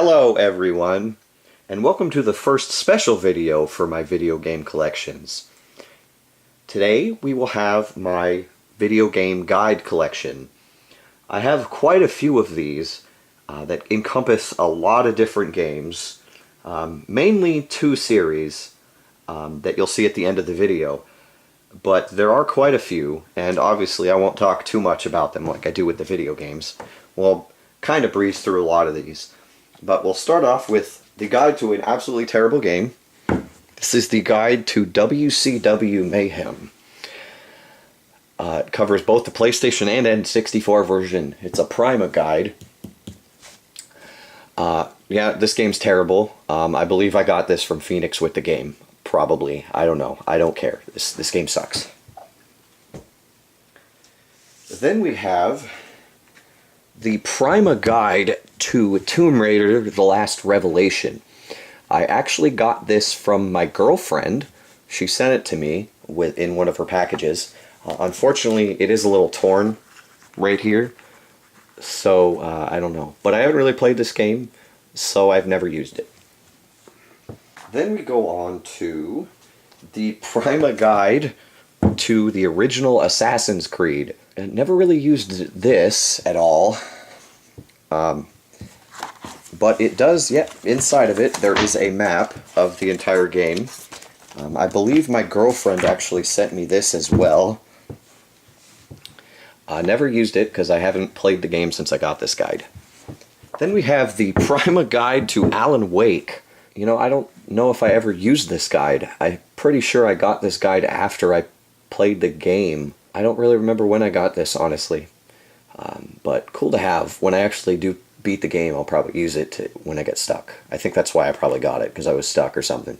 Hello everyone, and welcome to the first special video for my video game collections. Today we will have my video game guide collection. I have quite a few of these that encompass a lot of different games, mainly two series that you'll see at the end of the video. But there are quite a few, and obviously I won't talk too much about them like I do with the video games. We'll kind of breeze through a lot of these. But we'll start off with the guide to an absolutely terrible game. This is the guide to WCW Mayhem. It covers both the PlayStation and N64 version. It's a Prima guide. Yeah, this game's terrible. I believe I got this from Phoenix with the game. Probably. I don't know. I don't care. This game sucks. Then we have the Prima Guide to Tomb Raider: The Last Revelation. I actually got this from my girlfriend. She sent it to me in one of her packages. Unfortunately, it is a little torn right here, so I don't know. But I haven't really played this game, so I've never used it. Then we go on to the Prima Guide to the original Assassin's Creed. I never really used this at all. But it does, yeah, inside of it there is a map of the entire game. I believe my girlfriend actually sent me this as well. I never used it because I haven't played the game since I got this guide. Then we have the Prima Guide to Alan Wake. You know, I don't know if I ever used this guide. I'm pretty sure I got this guide after I played the game. I don't really remember when I got this, honestly. But cool to have. When I actually do beat the game, I'll probably use it when I get stuck. I think that's why I probably got it, because I was stuck or something.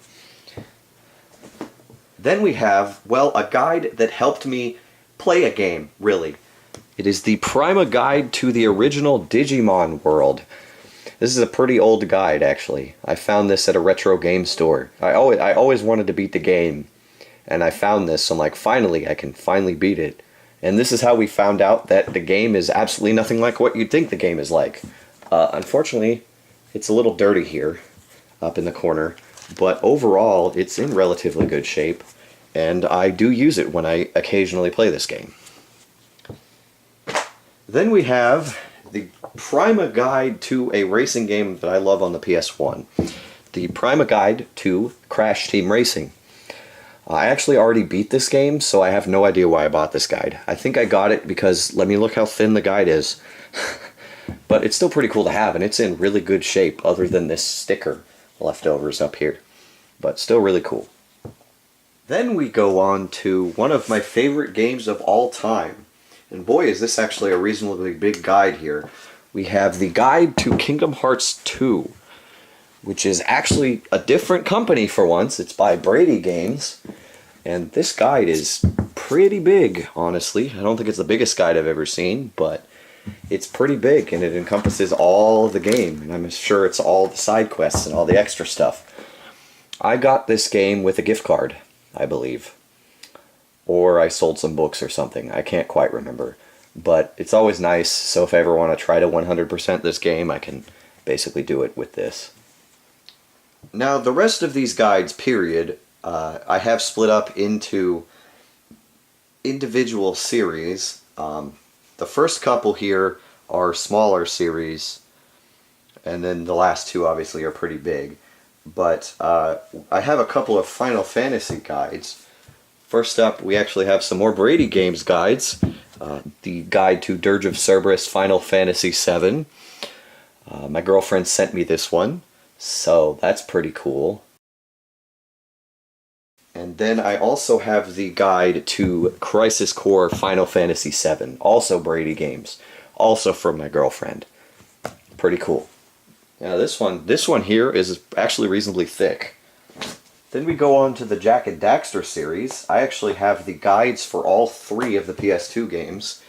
Then we have, well, a guide that helped me play a game, really. It is the Prima Guide to the original Digimon world. This is a pretty old guide, actually. I found this at a retro game store. I always wanted to beat the game, and I found this, so I'm like, finally, I can finally beat it. And this is how we found out that the game is absolutely nothing like what you'd think the game is like. Unfortunately, it's a little dirty here, up in the corner, but overall, it's in relatively good shape, and I do use it when I occasionally play this game. Then we have the Prima Guide to a racing game that I love on the PS1. The Prima Guide to Crash Team Racing. I actually already beat this game, so I have no idea why I bought this guide. I think I got it because, let me look how thin the guide is. But it's still pretty cool to have, and it's in really good shape other than this sticker leftovers up here. But still really cool. Then we go on to one of my favorite games of all time. And boy, is this actually a reasonably big guide here. We have the Guide to Kingdom Hearts 2, which is actually a different company for once. It's by Brady Games. And this guide is pretty big, honestly. I don't think it's the biggest guide I've ever seen, but it's pretty big, and it encompasses all of the game. And I'm sure it's all the side quests and all the extra stuff. I got this game with a gift card, I believe. Or I sold some books or something. I can't quite remember. But it's always nice, so if I ever want to try to 100% this game, I can basically do it with this. Now, the rest of these guides, period, I have split up into individual series. The first couple here are smaller series, and then the last two obviously are pretty big. But I have a couple of Final Fantasy guides. First up, we actually have some more Brady Games guides. The Guide to Dirge of Cerberus Final Fantasy VII. My girlfriend sent me this one, so that's pretty cool. And then I also have the Guide to Crisis Core Final Fantasy VII, also Brady Games, also from my girlfriend. Pretty cool. Now this one here is actually reasonably thick. Then we go on to the Jak and Daxter series. I actually have the guides for all three of the PS2 games.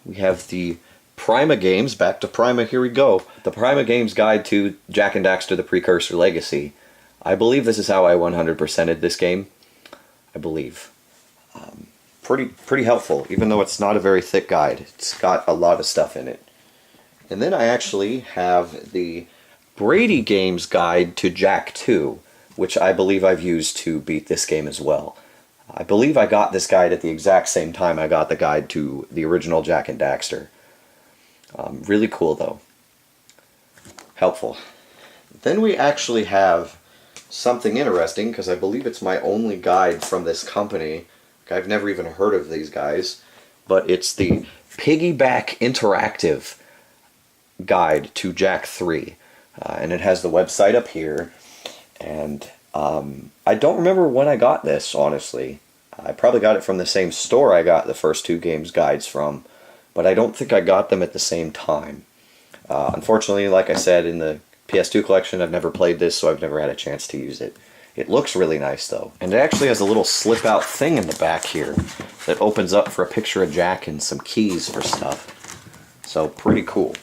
We have the Prima Games, back to Prima, here we go. The Prima Games Guide to Jak and Daxter: The Precursor Legacy. I believe this is how I 100%ed this game. I believe. Pretty helpful, even though it's not a very thick guide. It's got a lot of stuff in it. And then I actually have the Brady Games Guide to Jak 2, which I believe I've used to beat this game as well. I believe I got this guide at the exact same time I got the guide to the original Jak and Daxter. Really cool though. Helpful. Then we actually have something interesting, because I believe it's my only guide from this company. I've never even heard of these guys, but it's the Piggyback Interactive Guide to Jak 3. And it has the website up here, and I don't remember when I got this, honestly. I probably got it from the same store I got the first two games guides from, but I don't think I got them at the same time. Unfortunately, like I said, in the PS2 collection, I've never played this, so I've never had a chance to use it. It looks really nice, though. And it actually has a little slip-out thing in the back here that opens up for a picture of Jak and some keys for stuff. So, pretty cool.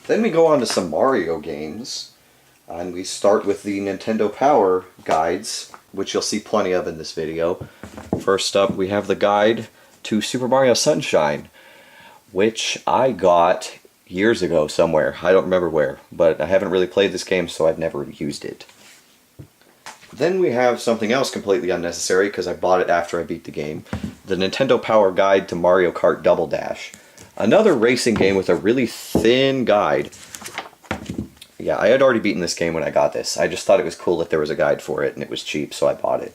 Then we go on to some Mario games, and we start with the Nintendo Power guides, which you'll see plenty of in this video. First up, we have the guide to Super Mario Sunshine, which I got years ago somewhere. I don't remember where, but I haven't really played this game, so I've never used it. Then we have something else completely unnecessary, because I bought it after I beat the game. The Nintendo Power Guide to Mario Kart Double Dash. Another racing game with a really thin guide. Yeah, I had already beaten this game when I got this. I just thought it was cool that there was a guide for it, and it was cheap, so I bought it.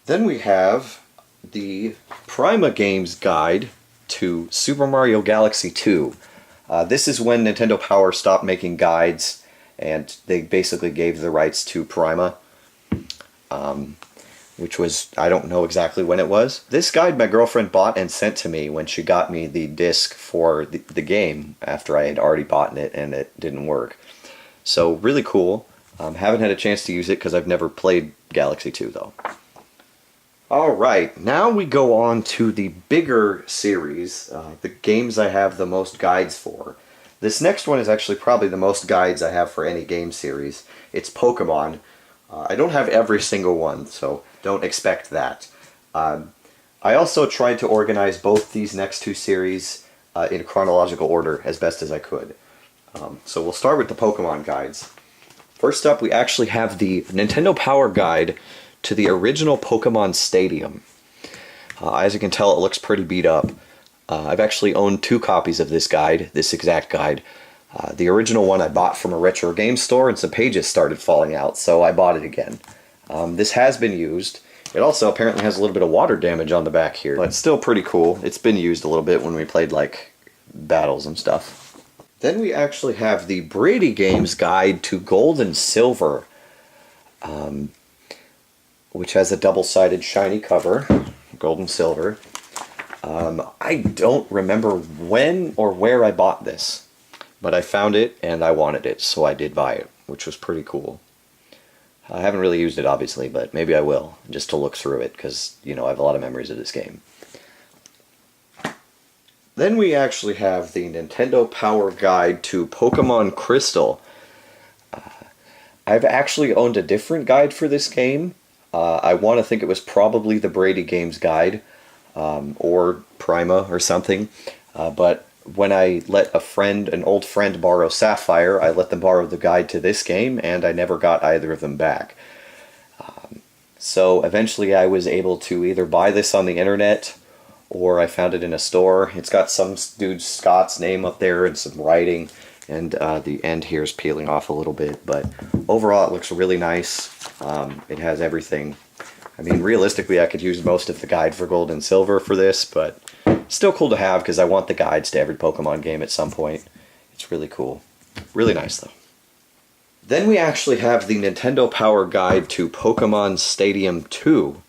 Then we have the Prima Games Guide to Super Mario Galaxy 2. This is when Nintendo Power stopped making guides, and they basically gave the rights to Prima. Which was, I don't know exactly when it was. This guide my girlfriend bought and sent to me when she got me the disc for the game after I had already bought it and it didn't work. So really cool. Haven't had a chance to use it because I've never played Galaxy 2 though. Alright, now we go on to the bigger series, the games I have the most guides for. This next one is actually probably the most guides I have for any game series. It's Pokemon. I don't have every single one, so don't expect that. I also tried to organize both these next two series in chronological order as best as I could. So we'll start with the Pokemon guides. First up, we actually have the Nintendo Power Guide to the original Pokemon Stadium. As you can tell, it looks pretty beat up. I've actually owned 2 copies of this guide, this exact guide. The original one I bought from a retro game store, and some pages started falling out, so I bought it again. This has been used. It also apparently has a little bit of water damage on the back here, but it's still pretty cool. It's been used a little bit when we played, like, battles and stuff. Then we actually have the Brady Games Guide to Gold and Silver, which has a double-sided shiny cover, gold and silver. I don't remember when or where I bought this. But I found it, and I wanted it, so I did buy it, which was pretty cool. I haven't really used it, obviously, but maybe I will, just to look through it, because, you know, I have a lot of memories of this game. Then we actually have the Nintendo Power Guide to Pokemon Crystal. I've actually owned a different guide for this game. I want to think it was probably the Brady Games Guide, or Prima, or something, but when I let an old friend borrow Sapphire, I let them borrow the guide to this game, and I never got either of them back. So eventually I was able to either buy this on the internet, or I found it in a store. It's got some dude Scott's name up there and some writing, and the end here is peeling off a little bit, but overall it looks really nice. It has everything. I mean, realistically I could use most of the guide for Gold and Silver for this, but still cool to have because I want the guides to every Pokemon game at some point. It's really cool. Really nice, though. Then we actually have the Nintendo Power Guide to Pokemon Stadium 2.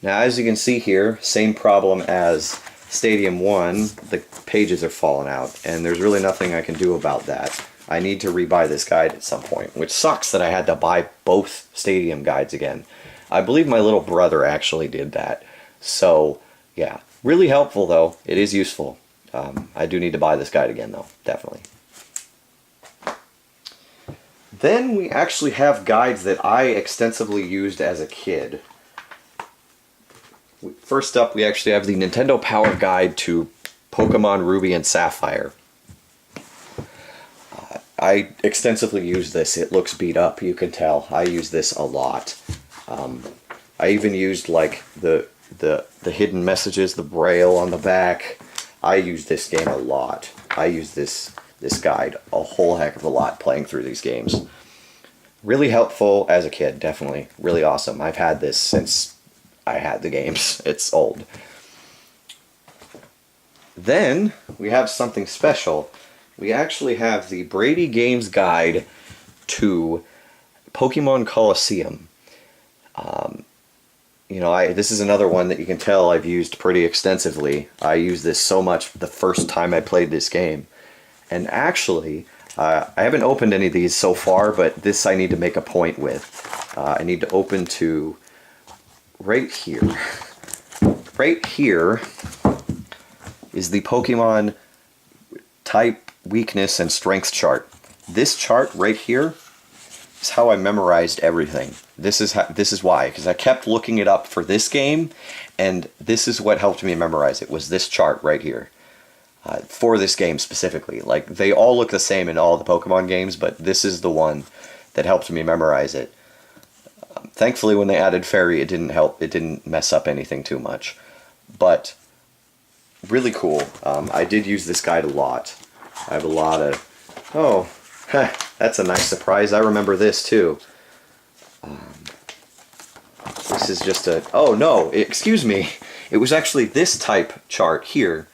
Now, as you can see here, same problem as Stadium 1. The pages are falling out, and there's really nothing I can do about that. I need to rebuy this guide at some point, which sucks that I had to buy both Stadium guides again. I believe my little brother actually did that. So, yeah. Really helpful, though. It is useful. I do need to buy this guide again, though. Definitely. Then we actually have guides that I extensively used as a kid. First up, we actually have the Nintendo Power Guide to Pokemon Ruby and Sapphire. I extensively use this. It looks beat up, you can tell. I use this a lot. I even used like the hidden messages, the braille on the back. I use this game a lot. I use this guide a whole heck of a lot playing through these games. Really helpful as a kid, definitely. Really awesome. I've had this since I had the games. It's old. Then we have something special. We actually have the Brady Games Guide to Pokemon Colosseum. You know, this is another one that you can tell I've used pretty extensively. I used this so much the first time I played this game. And actually, I haven't opened any of these so far, but this I need to make a point with. I need to open to right here. Right here is the Pokemon type, weakness, and strength chart. This chart right here is how I memorized everything. This is why, because I kept looking it up for this game, and this is what helped me memorize it, was this chart right here. For this game specifically. Like, they all look the same in all the Pokemon games, but this is the one that helped me memorize it. Thankfully, when they added Fairy, it didn't help. It didn't mess up anything too much. But, really cool. I did use this guide a lot. I have a lot of... Oh, that's a nice surprise. I remember this, too. This is just a... Oh, no, excuse me. It was actually this type chart here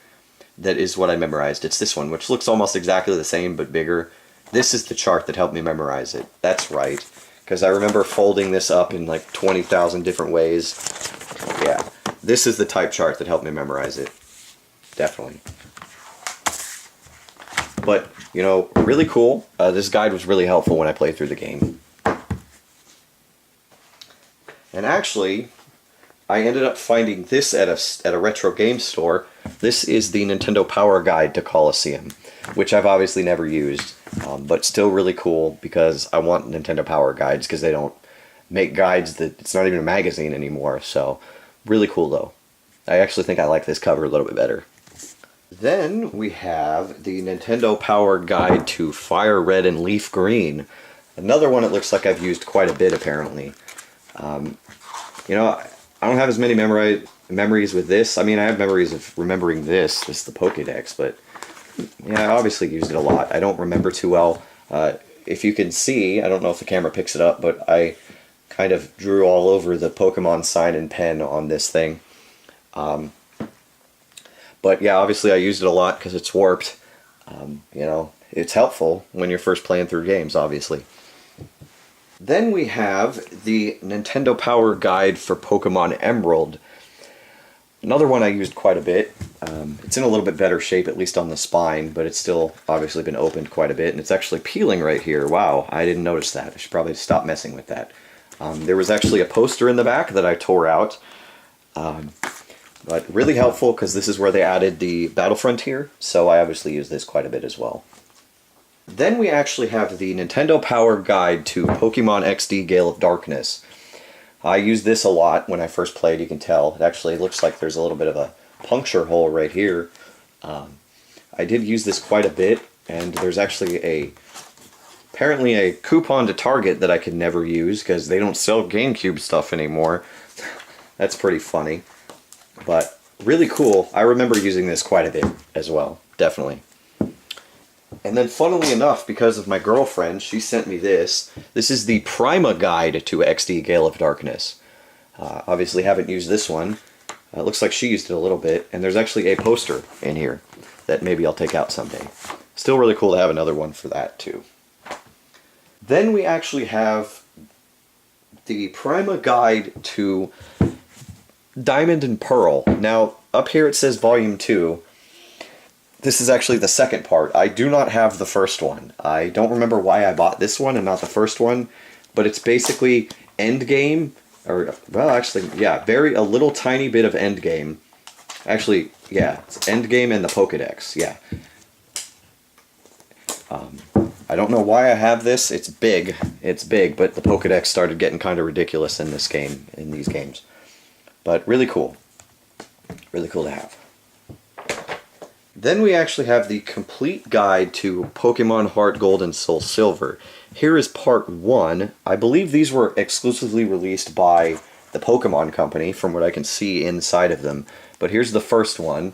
that is what I memorized. It's this one, which looks almost exactly the same, but bigger. This is the chart that helped me memorize it. That's right. Because I remember folding this up in like 20,000 different ways. Yeah, this is the type chart that helped me memorize it. Definitely. But, you know, really cool. This guide was really helpful when I played through the game. And actually, I ended up finding this at a retro game store. This is the Nintendo Power Guide to Colosseum, which I've obviously never used, but still really cool because I want Nintendo Power Guides because they don't make guides that it's not even a magazine anymore. So really cool though. I actually think I like this cover a little bit better. Then we have the Nintendo Power Guide to Fire Red and Leaf Green. Another one it looks like I've used quite a bit apparently. You know, I don't have as many memories with this. I mean, I have memories of remembering this is the Pokédex, but yeah, I obviously used it a lot. I don't remember too well. If you can see, I don't know if the camera picks it up, but I kind of drew all over the Pokemon sign and pen on this thing. But yeah, obviously I used it a lot because it's warped. You know, it's helpful when you're first playing through games, obviously. Then we have the Nintendo Power Guide for Pokemon Emerald. Another one I used quite a bit. It's in a little bit better shape, at least on the spine, but it's still obviously been opened quite a bit, and it's actually peeling right here. Wow, I didn't notice that. I should probably stop messing with that. There was actually a poster in the back that I tore out. But really helpful because this is where they added the Battle Frontier, so I obviously use this quite a bit as well. Then we actually have the Nintendo Power Guide to Pokemon XD Gale of Darkness. I used this a lot when I first played, you can tell. It actually looks like there's a little bit of a puncture hole right here. I did use this quite a bit, and there's actually apparently a coupon to Target that I could never use because they don't sell GameCube stuff anymore. That's pretty funny. But really cool. I remember using this quite a bit as well, definitely. And then funnily enough, because of my girlfriend, she sent me this. This is the Prima Guide to XD Gale of Darkness. Obviously haven't used this one. It looks like she used it a little bit. And there's actually a poster in here that maybe I'll take out someday. Still really cool to have another one for that too. Then we actually have the Prima Guide to Diamond and Pearl. Now, up here it says Volume 2. This is actually the second part. I do not have the first one. I don't remember why I bought this one and not the first one, but it's basically Endgame, or, well, actually, yeah, a little tiny bit of Endgame. Actually, yeah, it's Endgame and the Pokédex, yeah. I don't know why I have this. It's big, but the Pokédex started getting kind of ridiculous in this game, in these games. But really cool. Really cool to have. Then we actually have the complete guide to Pokemon Heart Gold and Soul Silver. Here is part 1. I believe these were exclusively released by the Pokemon Company, from what I can see inside of them. But here's the first one.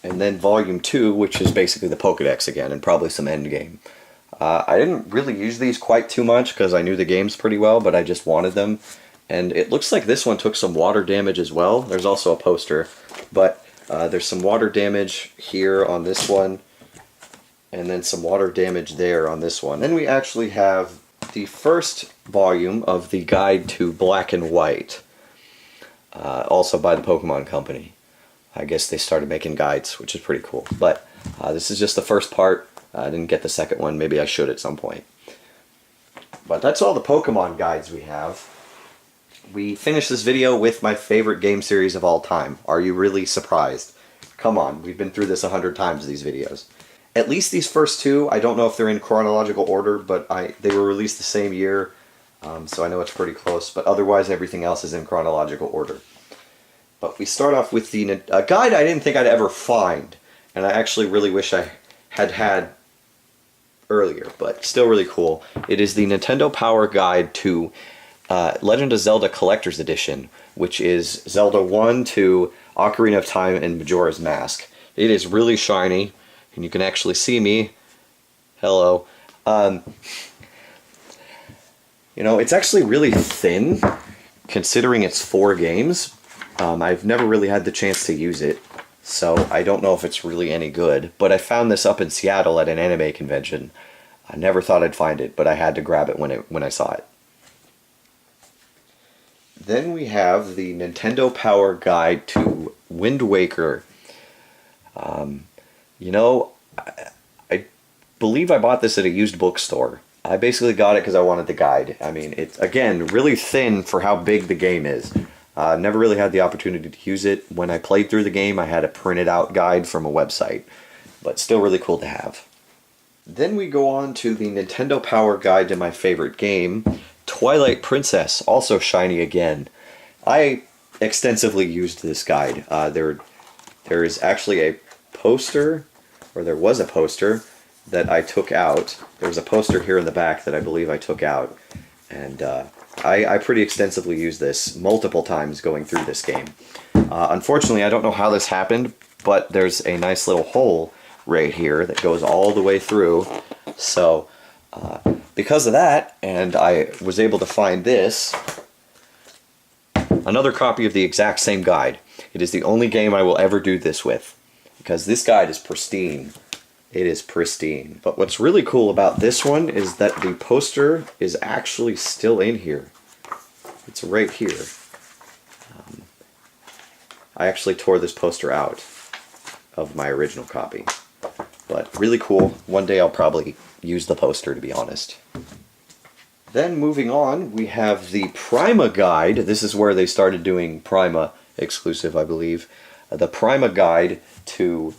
And then volume 2, which is basically the Pokedex again, and probably some endgame. I didn't really use these quite too much because I knew the games pretty well, but I just wanted them. And it looks like this one took some water damage as well. There's also a poster, but there's some water damage here on this one, and then some water damage there on this one. Then we actually have the first volume of the Guide to Black and White, also by the Pokemon Company. I guess they started making guides, which is pretty cool. But this is just the first part. I didn't get the second one. Maybe I should at some point. But that's all the Pokemon guides we have. We finished this video with my favorite game series of all time. Are you really surprised? Come on, we've been through this 100 times, these videos. At least these first two, I don't know if they're in chronological order, but they were released the same year, so I know it's pretty close. But otherwise, everything else is in chronological order. But we start off with a guide I didn't think I'd ever find, and I actually really wish I had earlier, but still really cool. It is the Nintendo Power Guide to Legend of Zelda Collector's Edition, which is Zelda 1 to Ocarina of Time and Majora's Mask. It is really shiny, and you can actually see me. Hello. You know, it's actually really thin, considering it's 4 games. I've never really had the chance to use it, so I don't know if it's really any good. But I found this up in Seattle at an anime convention. I never thought I'd find it, but I had to grab it when I saw it. Then we have the Nintendo Power Guide to Wind Waker. You know, I believe I bought this at a used bookstore. I basically got it because I wanted the guide. I mean, it's, again, really thin for how big the game is. Never really had the opportunity to use it. When I played through the game, I had a printed out guide from a website. But still really cool to have. Then we go on to the Nintendo Power Guide to my favorite game, Twilight Princess, also shiny again. I extensively used this guide. There is actually a poster, or there was a poster, that I took out. There's a poster here in the back that I believe I took out. And I pretty extensively used this multiple times going through this game. Unfortunately, I don't know how this happened, but there's a nice little hole right here that goes all the way through. So, because of that, and I was able to find this, another copy of the exact same guide. It is the only game I will ever do this with, because this guide is pristine. It is pristine. But what's really cool about this one is that the poster is actually still in here. It's right here. I actually tore this poster out of my original copy. But really cool. One day I'll probably use the poster, to be honest. Then moving on, we have the Prima Guide. This is where they started doing Prima exclusive, I believe. The Prima Guide to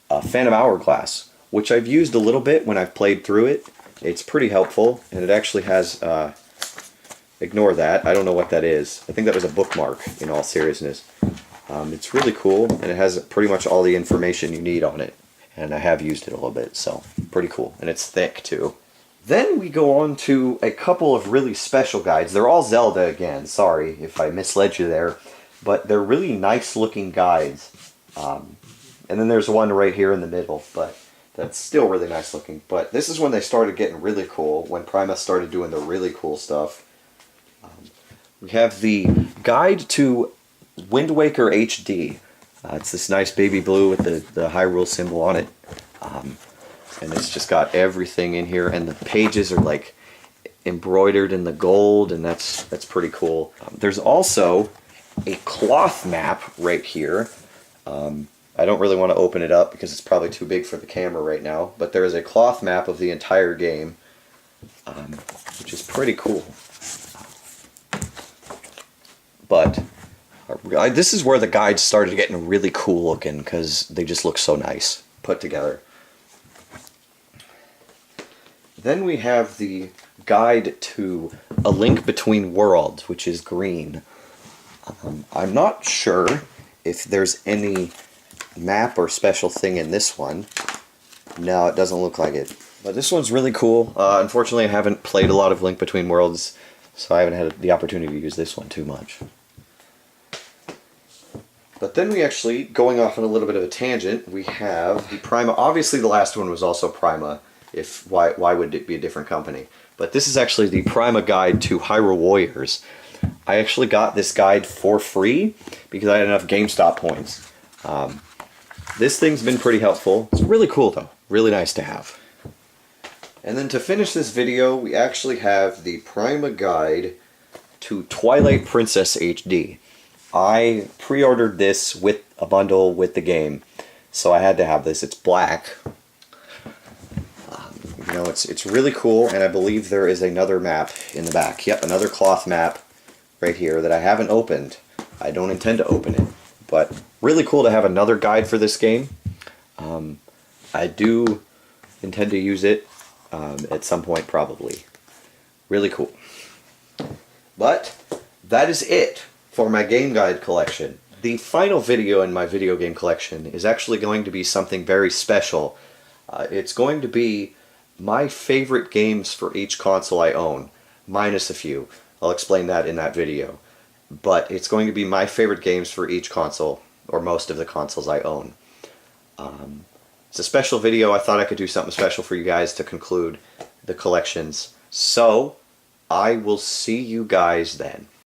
Phantom Hourglass, which I've used a little bit when I've played through it. It's pretty helpful, and it actually has, ignore that, I don't know what that is. I think that was a bookmark, in all seriousness. It's really cool, and it has pretty much all the information you need on it. And I have used it a little bit, so pretty cool. And it's thick, too. Then we go on to a couple of really special guides. They're all Zelda again, sorry if I misled you there. But they're really nice looking guides. And then there's one right here in the middle, but that's still really nice looking. But this is when they started getting really cool, when Prima started doing the really cool stuff. We have the Guide to Wind Waker HD. It's this nice baby blue with the Hyrule symbol on it. And it's just got everything in here, and the pages are like embroidered in the gold, and that's pretty cool. There's also a cloth map right here. I don't really want to open it up because it's probably too big for the camera right now, but there is a cloth map of the entire game, which is pretty cool. But this is where the guides started getting really cool looking, because they just look so nice put together. Then we have the Guide to A Link Between Worlds, which is green. I'm not sure if there's any map or special thing in this one. No, it doesn't look like it. But this one's really cool. Unfortunately, I haven't played a lot of Link Between Worlds, so I haven't had the opportunity to use this one too much. But then we actually, going off on a little bit of a tangent, we have the Prima. Obviously, the last one was also Prima. Why would it be a different company? But this is actually the Prima Guide to Hyrule Warriors. I actually got this guide for free because I had enough GameStop points. This thing's been pretty helpful. It's really cool though. Really nice to have. And then to finish this video, we actually have the Prima Guide to Twilight Princess HD. I pre-ordered this with a bundle with the game, so I had to have this. It's black. You know, it's really cool, and I believe there is another map in the back. Yep, another cloth map right here that I haven't opened. I don't intend to open it, but really cool to have another guide for this game. I do intend to use it at some point, probably. Really cool. But that is it for my game guide collection. The final video in my video game collection is actually going to be something very special. It's going to be my favorite games for each console I own, minus a few. I'll explain that in that video. But it's going to be my favorite games for each console, or most of the consoles I own. It's a special video. I thought I could do something special for you guys to conclude the collections. So, I will see you guys then.